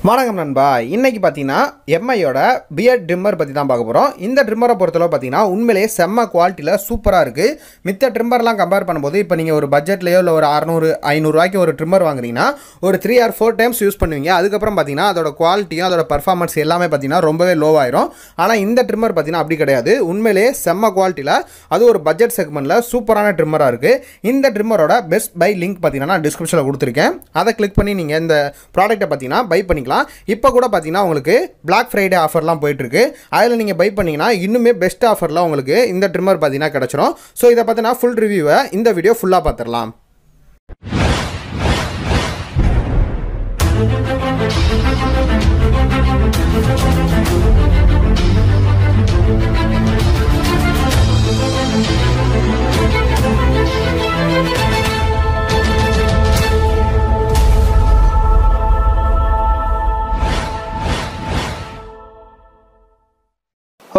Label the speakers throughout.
Speaker 1: வணக்கம் நண்பா. இன்னைக்கு பார்த்தீங்கன்னா எம்ஐயோட பியர்ட் ட்ரிம்மர் பற்றி தான் பார்க்க போகிறோம். இந்த ட்ரிம்மரை பொறுத்தளவு பார்த்தீங்கன்னா உண்மையிலேயே செம்ம குவாலிட்டியில் சூப்பராக இருக்குது. மித்த ட்ரிம்மர்லாம் கம்பேர் பண்ணும்போது இப்போ நீங்கள் ஒரு பட்ஜெட்லேயோ இல்லை ஒரு 600-500 ரூபாய்க்கு ஒரு ட்ரிம்மர் வாங்குறீங்கன்னா ஒரு 3 or 4 டைம்ஸ் யூஸ் பண்ணுவீங்க. அதுக்கப்புறம் பார்த்தீங்கன்னா அதோட குவாலிட்டியும் அதோட பர்ஃபார்மன்ஸ் எல்லாமே பார்த்தீங்கன்னா ரொம்பவே லோவாயிரும். ஆனால் இந்த ட்ரிம்மர் பார்த்தீங்கன்னா அப்படி கிடையாது. உண்மையிலேயே செம்ம குவாலிட்டியில் அது ஒரு பட்ஜெட் செக்மெண்ட்டில் சூப்பரான ட்ரிம்மராக இருக்குது. இந்த ட்ரிம்மரோட பெஸ்ட் பை லிங்க் பார்த்தீங்கன்னா நான் டிஸ்கிரிப்ஷனில் கொடுத்துருக்கேன். அதை கிளிக் பண்ணி நீங்கள் இந்த ப்ராடக்ட்டை பார்த்தீங்கன்னா பை பண்ணிக்கலாம். இப்போ கூட பார்த்தீங்கன்னா உங்களுக்கு பிளாக் ஃப்ரைடே ஆஃபர்லாம் போயிட்டுருக்கு. அதில் நீங்கள் பை பண்ணிங்கன்னா இன்னுமே பெஸ்ட் ஆஃபர்லாம் உங்களுக்கு இந்த ட்ரிம்மர் பார்த்தீங்கன்னா கிடச்சிரும். ஸோ இதை பார்த்தீங்கன்னா ஃபுல் ரிவ்யூவை இந்த வீடியோ ஃபுல்லாக பார்த்துடலாம்.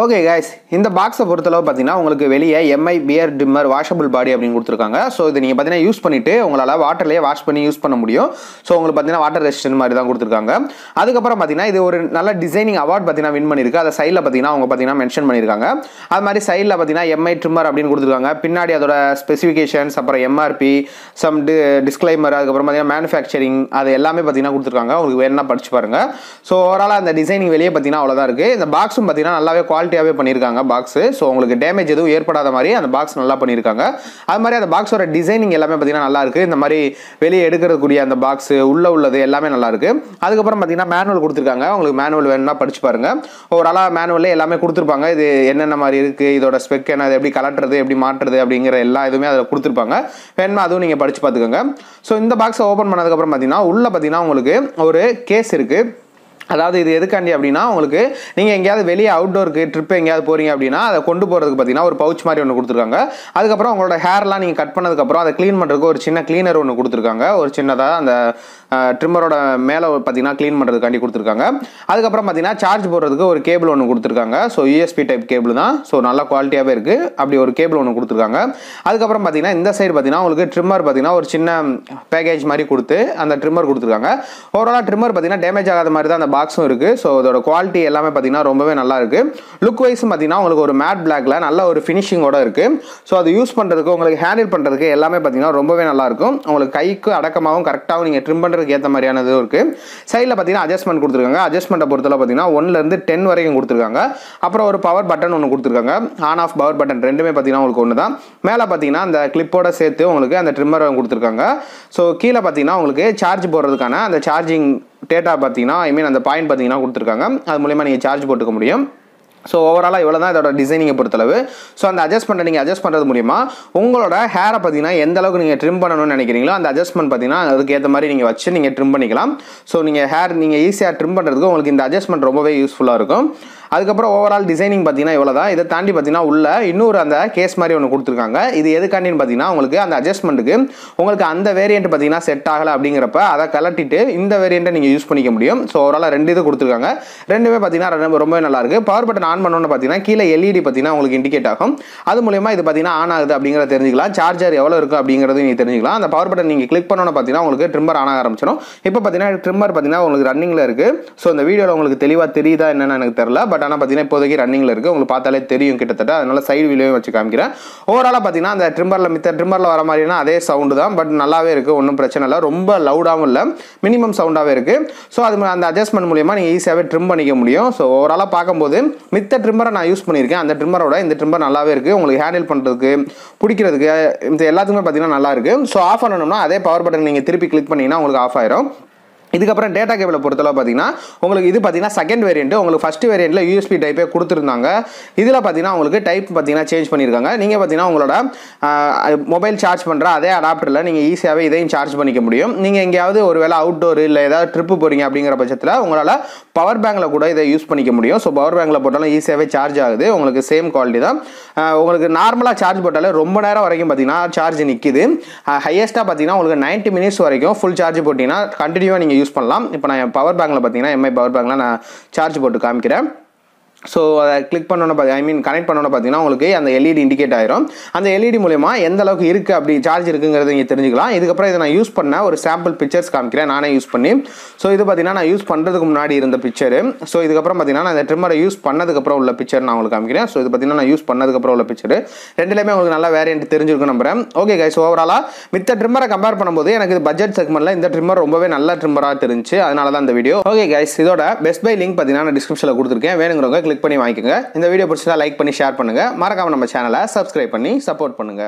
Speaker 1: ஓகே கைஸ், இந்த பாக்ஸை பொறுத்தளவு பார்த்தீங்கன்னா உங்களுக்கு வெளியே எம்ஐ பியர் ட்ரிம்மர் வாஷபிள் பாடி அப்படின்னு கொடுத்துருக்காங்க. ஸோ இது நீங்கள் பார்த்தீங்கன்னா யூஸ் பண்ணிவிட்டு உங்களால் வாட்டர்லேயே வாஷ் பண்ணி யூஸ் பண்ண முடியும். ஸோ உங்களுக்கு பார்த்தீங்கன்னா வாட்டர் ரெசிஸ்டன்ட் மாதிரி தான் கொடுத்துருக்காங்க. அதுக்கப்புறம் பார்த்தீங்கன்னா இது ஒரு நல்ல டிசைனிங் அவார்ட் பார்த்தீங்கன்னா வின் பண்ணியிருக்கு. அதை சைடில் பார்த்தீங்கன்னா அவங்க பார்த்தீங்கன்னா மென்ஷன் பண்ணியிருக்காங்க. அது மாதிரி சைடில் பார்த்தீங்கன்னா எம்ஐ ட்ரிம்மர் அப்படின்னு கொடுத்துருக்காங்க. பின்னாடி அதோட ஸ்பெசிஃபிகேஷன்ஸ், அப்புறம் எம்ஆர்பி, சம் டிஸ்க்ளைமர், அதுக்கப்புறம் பார்த்தீங்கன்னா மேனுஃபேக்சரிங், அது எல்லாமே பார்த்தீங்கன்னா கொடுத்துருக்காங்க. உங்களுக்கு வேணும்னா படிச்சு பாருங்கள். ஸோ ஓவராலாக அந்த டிசைனிங் வெளியே பார்த்தீங்கன்னா அவ்வளோதான் இருக்குது. இந்த பாக்ஸும் பார்த்தீங்கன்னா நல்லாவே குவாலிட்டியாகவே பண்ணியிருக்காங்க பாக்ஸு. ஸோ உங்களுக்கு டேமேஜ் எதுவும் ஏற்படாத மாதிரி அந்த பாக்ஸ் நல்லா பண்ணியிருக்காங்க. அது மாதிரி அந்த பாக்ஸோட டிசைனிங் எல்லாமே பார்த்தீங்கன்னா நல்லா இருக்குது. இந்த மாதிரி வெளியே எடுக்கக்கூடிய அந்த பாக்ஸ் உள்ளது எல்லாமே நல்லா இருக்கு. அதுக்கப்புறம் பார்த்தீங்கன்னா மேனுவல் கொடுத்துருக்காங்க. உங்களுக்கு மேனுவல் வேணும்னா படிச்சு பாருங்க. ஓவராலாக மேனுவல்ல எல்லாமே கொடுத்துருப்பாங்க. இது என்னென்ன மாதிரி இருக்குது, இதோட ஸ்பெக் என்ன, எப்படி கலட்டுறது, எப்படி மாற்றுறது அப்படிங்கிற எல்லா இதுவுமே அதில் கொடுத்துருப்பாங்க. வேணுமா அதுவும் நீங்கள் படிச்சு பார்த்துக்கோங்க. ஸோ இந்த பாக்ஸை ஓப்பன் பண்ணதுக்கப்புறம் பார்த்தீங்கன்னா உள்ள பார்த்தீங்கன்னா உங்களுக்கு ஒரு கேஸ் இருக்குது. அதாவது இது எதுக்காண்டி அப்படின்னா உங்களுக்கு நீங்கள் எங்கேயாவது வெளியே அவுட்டோருக்கு ட்ரிப் எங்கேயாவது போகிறீங்க அப்படின்னா அதை கொண்டு போகிறதுக்கு பார்த்தீங்கன்னா ஒரு பவுச் மாதிரி ஒன்று கொடுத்துருக்காங்க. அதுக்கப்புறம் உங்களோட ஹேர்லாம் நீங்கள் கட் பண்ணதுக்கப்புறம் அதை க்ளீன் பண்ணுறதுக்கு ஒரு சின்ன க்ளீனர் ஒன்று கொடுத்துருக்காங்க. ஒரு சின்னதாக அந்த ட்ரிம்மரோட மேலே பார்த்தீங்கன்னா க்ளீன் பண்ணுறதுக்காண்டி கொடுத்துருக்காங்க. அதுக்கப்புறம் பார்த்தீங்கன்னா சார்ஜ் போடுறதுக்கு ஒரு கேபிள் ஒன்று கொடுத்துருக்காங்க. ஸோ யூஎஸ்பி டைப் கேபிள் தான். ஸோ நல்ல குவாலிட்டியாகவே இருக்குது. அப்படி ஒரு கேபிள் ஒன்று கொடுத்துருக்காங்க. அதுக்கப்புறம் பார்த்தீங்கன்னா இந்த சைடு பார்த்தீங்கன்னா உங்களுக்கு ட்ரிம்மர் பார்த்தீங்கன்னா ஒரு சின்ன பேக்கேஜ் மாதிரி கொடுத்து அந்த ட்ரிம்மர் கொடுத்துருக்காங்க. ஓவராலாக ட்ரிம்மர் பார்த்தீங்கன்னா டேமேஜ் ஆகாத மாதிரி தான் அந்த பாக்ஸும் இருக்குது. ஸோ அதோட குவாலிட்டி எல்லாமே பார்த்தீங்கன்னா ரொம்பவே நல்லா இருக்குது. லுக் வைஸும் பார்த்தீங்கன்னா உங்களுக்கு ஒரு மேட் பிளாக்ல நல்ல ஒரு ஃபினிஷிங்கோட இருக்குது. ஸோ அது யூஸ் பண்ணுறதுக்கு உங்களுக்கு ஹேண்டில் பண்ணுறதுக்கு எல்லாமே பார்த்தீங்கன்னா ரொம்பவே நல்லாயிருக்கும். உங்களுக்கு கைக்கு அடக்கமாகவும் கரெக்டாகவும் நீங்கள் ட்ரிம் பண்ணுறதுக்கு ஏற்ற மாதிரியான இதுவும் இருக்குது. சைடில் பார்த்தீங்கன்னா அட்ஜஸ்ட்மெண்ட் கொடுத்துருக்காங்க. அட்ஜஸ்ட்மெண்ட்டை பொறுத்தவரை பார்த்தீங்கன்னா 1 to 10 வரைக்கும் கொடுத்துருக்காங்க. அப்புறம் ஒரு பவர் பட்டன் ஒன்று கொடுத்துருக்காங்க. ஆன் ஆஃப் பவர் பட்டன் ரெண்டுமே பார்த்தீங்கன்னா உங்களுக்கு ஒன்று தான். மேலே பார்த்தீங்கன்னா அந்த கிளிப்போட சேர்த்து உங்களுக்கு அந்த ட்ரிம்மர் கொடுத்துருக்காங்க. ஸோ கீழே பார்த்தீங்கன்னா உங்களுக்கு சார்ஜ் போடுறதுக்கான அந்த சார்ஜிங் டேட்டா பார்த்தீங்கன்னா அந்த பாயிண்ட் பார்த்தீங்கன்னா கொடுத்துருக்காங்க. அது மூலமா நீங்கள் சார்ஜ் போட்டுக்க முடியும். ஸோ ஓவராலாக இவ்வளோ தான் இதோட டிசைனிங்கை பொறுத்தளவு. ஸோ அந்த அட்ஜஸ்ட்மெண்ட்டை நீங்கள் அட்ஜஸ்ட் பண்ணுறது மூலிமா உங்களோட ஹேரை பார்த்தீங்கன்னா எந்த அளவுக்கு நீங்கள் ட்ரிம் பண்ணணும்னு நினைக்கிறீங்களோ அந்த அட்ஜஸ்ட்மெண்ட் பார்த்தீங்கன்னா அதுக்கு ஏற்ற மாதிரி நீங்கள் வச்சு நீங்கள் ட்ரிம் பண்ணிக்கலாம். ஸோ நீங்கள் ஹேர் நீங்கள் ஈஸியாக ட்ரிம் பண்ணுறதுக்கு உங்களுக்கு இந்த அட்ஜஸ்ட்மெண்ட் ரொம்பவே யூஸ்ஃபுல்லாக இருக்கும். அதுக்கப்புறம் ஓவரால் டிசைனிங் பார்த்தீங்கன்னா இவ்வளோ தான். இதை தாண்டி பார்த்தீங்கன்னா உள்ள இன்னொரு அந்த கேஸ் மாதிரி ஒன்று கொடுத்துருக்காங்க. இது எதுக்காண்டின்னு பார்த்தீங்கன்னா உங்களுக்கு அந்த அட்ஜஸ்ட்மெண்ட்டுக்கு உங்களுக்கு அந்த வேரியண்ட் பார்த்தீங்கன்னா செட் ஆகலை அப்படிங்கிறப்ப அதை கலட்டிட்டு இந்த வேரியண்ட்டை நீங்கள் யூஸ் பண்ணிக்க முடியும். ஸோ ஓவராலாக 2 இது கொடுத்துருக்காங்க. ரெண்டுமே பார்த்தீங்கன்னா ரொம்பவே நல்லா இருக்குது. பவர் பட்டன் ஆன் பண்ணணும்னு பார்த்தீங்கன்னா கீழே எல்இடி பார்த்தீங்கன்னா உங்களுக்கு இண்டிகேட் ஆகும். அது மூலமா இது பார்த்தீங்கன்னா ஆன் ஆகுது அப்படிங்கிறத தெரிஞ்சுக்கலாம். சார்ஜர் எவ்வளோ இருக்குது அப்படிங்கிறது நீங்கள் தெரிஞ்சுக்கலாம். அந்த பவர் பட்டன் நீங்கள் கிளிக் பண்ணணும்னு பார்த்தீங்கன்னா உங்களுக்கு ட்ரிம்மர் ஆன் ஆக ஆரம்பிச்சிடும். இப்போ பார்த்தீங்கன்னா ட்ரிம்மர் பார்த்தீங்கன்னா உங்களுக்கு ரன்னிங்கில் இருக்குது. ஸோ இந்த வீடியோவில் உங்களுக்கு தெளிவாக தெரியுதா என்னன்னு எனக்கு தெரியல. பட் ஆனால் பார்த்தீங்கன்னா இப்போதைக்கு ரன்னிங்கில் இருக்குது. உங்களுக்கு பார்த்தாலே தெரியும் கிட்டத்தட்ட. அதனால சைடு வீடியோவும் வச்சு காமிக்கிறேன். ஓவராலாக பார்த்தீங்கன்னா அந்த ட்ரிம்மரில் மித்த ட்ரிம்மரில் வர மாதிரினா அதே சவுண்டு தான். பட் நல்லாவே இருக்குது. ஒன்றும் பிரச்சனை இல்லை. ரொம்ப லவுடாகவும் இல்லை. மினிமம் சவுண்டாகவே இருக்குது. ஸோ அது அந்த அட்ஜஸ்ட்மெண்ட் மூலிமா நீங்கள் ஈஸியாகவே ட்ரிம் பண்ணிக்க முடியும். ஸோ ஓவராலாக பார்க்கும்போது மித்த ட்ரிம்மரை நான் யூஸ் பண்ணியிருக்கேன். அந்த ட்ரிம்மரோட இந்த ட்ரிம்மர் நல்லாவே இருக்குது. உங்களுக்கு ஹேண்டில் பண்ணுறதுக்கு பிடிக்கிறதுக்கு இந்த எல்லாத்துக்குமே பார்த்தீங்கன்னா நல்லா இருக்குது. ஸோ ஆஃப் பண்ணணும்னா அதே பவர் பட்டன் நீங்கள் திருப்பி கிளிக் பண்ணிங்கன்னா உங்களுக்கு ஆஃப் ஆயிரும். இதுக்கப்புறம் டேட்டா கேபிளை பொறுத்தளவு பார்த்தீங்கன்னா உங்களுக்கு இது பார்த்தீங்கன்னா செகண்ட் வேரியண்ட். உங்களுக்கு ஃபர்ஸ்ட் வேரியண்ட்டில் யூஎஸ்பி டைப்பே கொடுத்துருந்தாங்க. இதில் பார்த்தீங்கன்னா உங்களுக்கு டைப் பார்த்தீங்கன்னா சேஞ்ச் பண்ணியிருக்காங்க. நீங்கள் பார்த்தீங்கன்னா உங்களோட மொபைல் சார்ஜ் பண்ணுற அதே அடாப்டரில் நீங்கள் ஈஸியாகவே இதையும் சார்ஜ் பண்ணிக்க முடியும். நீங்கள் எங்கேயாவது ஒரு வேளை அவுட்டோர் இல்லை ஏதாவது ட்ரிப்பு போகிறீங்க அப்படிங்கிற பட்சத்தில் உங்களால் பவர் பேங்கில் கூட இதை யூஸ் பண்ணிக்க முடியும். ஸோ பவர் பேங்கில் போட்டாலும் ஈஸியாகவே சார்ஜ் ஆகுது. உங்களுக்கு சேம் குவாலிட்டி தான். உங்களுக்கு நார்மலாக சார்ஜ் போட்டாலே ரொம்ப நேரம் வரைக்கும் பார்த்தீங்கன்னா சார்ஜ் நிற்கிது. ஹையஸ்ட்டாக பார்த்தீங்கன்னா உங்களுக்கு 90 minutes வரைக்கும் ஃபுல் சார்ஜ் போட்டிங்கன்னா கண்டினியூவாக நீங்கள் யூஸ் பண்ணலாம். இப்போ நான் பவர் பேங்கில் பார்த்தீங்கன்னா எம்ஐ பவர் பேங்கில் நான் சார்ஜ் போட்டு காமிக்கிறேன். ஸோ அதை கிளிக் பண்ணோன்னு கனெக்ட் பண்ணோன்னு பார்த்தீங்கன்னா உங்களுக்கு அந்த எல்இடி இண்டிகேட் ஆயிரும். அந்த எல்இடி மூலமா எந்த அளவுக்கு இருக்குது அப்படி சார்ஜ் இருக்குங்கிறத நீங்கள் தெரிஞ்சுக்கலாம். இதுக்கப்புறம் இதை நான் யூஸ் பண்ண ஒரு சாம்பிள் பிக்சர்ஸ் காமிக்கிறேன் நானே யூஸ் பண்ணி. ஸோ இது பார்த்தீங்கன்னா நான் யூஸ் பண்ணுறதுக்கு முன்னாடி இருந்த பிக்சரு. ஸோ இதுக்கப்புறம் பார்த்தீங்கன்னா நான் இந்த ட்ரிம்மரை யூஸ் பண்ணதுக்கப்புறம் உள்ள பிக்சர் நான் உங்களுக்கு காமிக்கிறேன். ஸோ இது பார்த்தீங்கன்னா நான் யூஸ் பண்ணதுக்கப்புறம் உள்ள பிக்சரு. ரெண்டுலேயுமே உங்களுக்கு நல்லா வேரியன்ட் தெரிஞ்சிருக்கும் நம்புறேன். ஓகே கைஸ், ஓவராலாக மித்த ட்ரிம்மரை கம்பேர் பண்ணும்போது எனக்கு இது பட்ஜெட் செக்மெண்ட்டில் இந்த ட்ரிம்மர் ரொம்பவே நல்ல ட்ரிம்மராக தெரிஞ்சு, அதனால தான் இந்த வீடியோ. ஓகே கைஸ், இதோட பெஸ்ட் பை லிங்க் பார்த்தீங்கன்னா நான் டிஸ்கிரிப்ஷனில் கொடுத்துருக்கேன். வேணுங்கிறவங்க கிளிக் பண்ணி வாங்கிக்கோங்க. இந்த வீடியோ பிடிச்சா லைக் பண்ணி ஷேர் பண்ணுங்க. மறக்காம நம்ம சேனலை சப்ஸ்கிரைப் பண்ணி சப்போர்ட் பண்ணுங்க.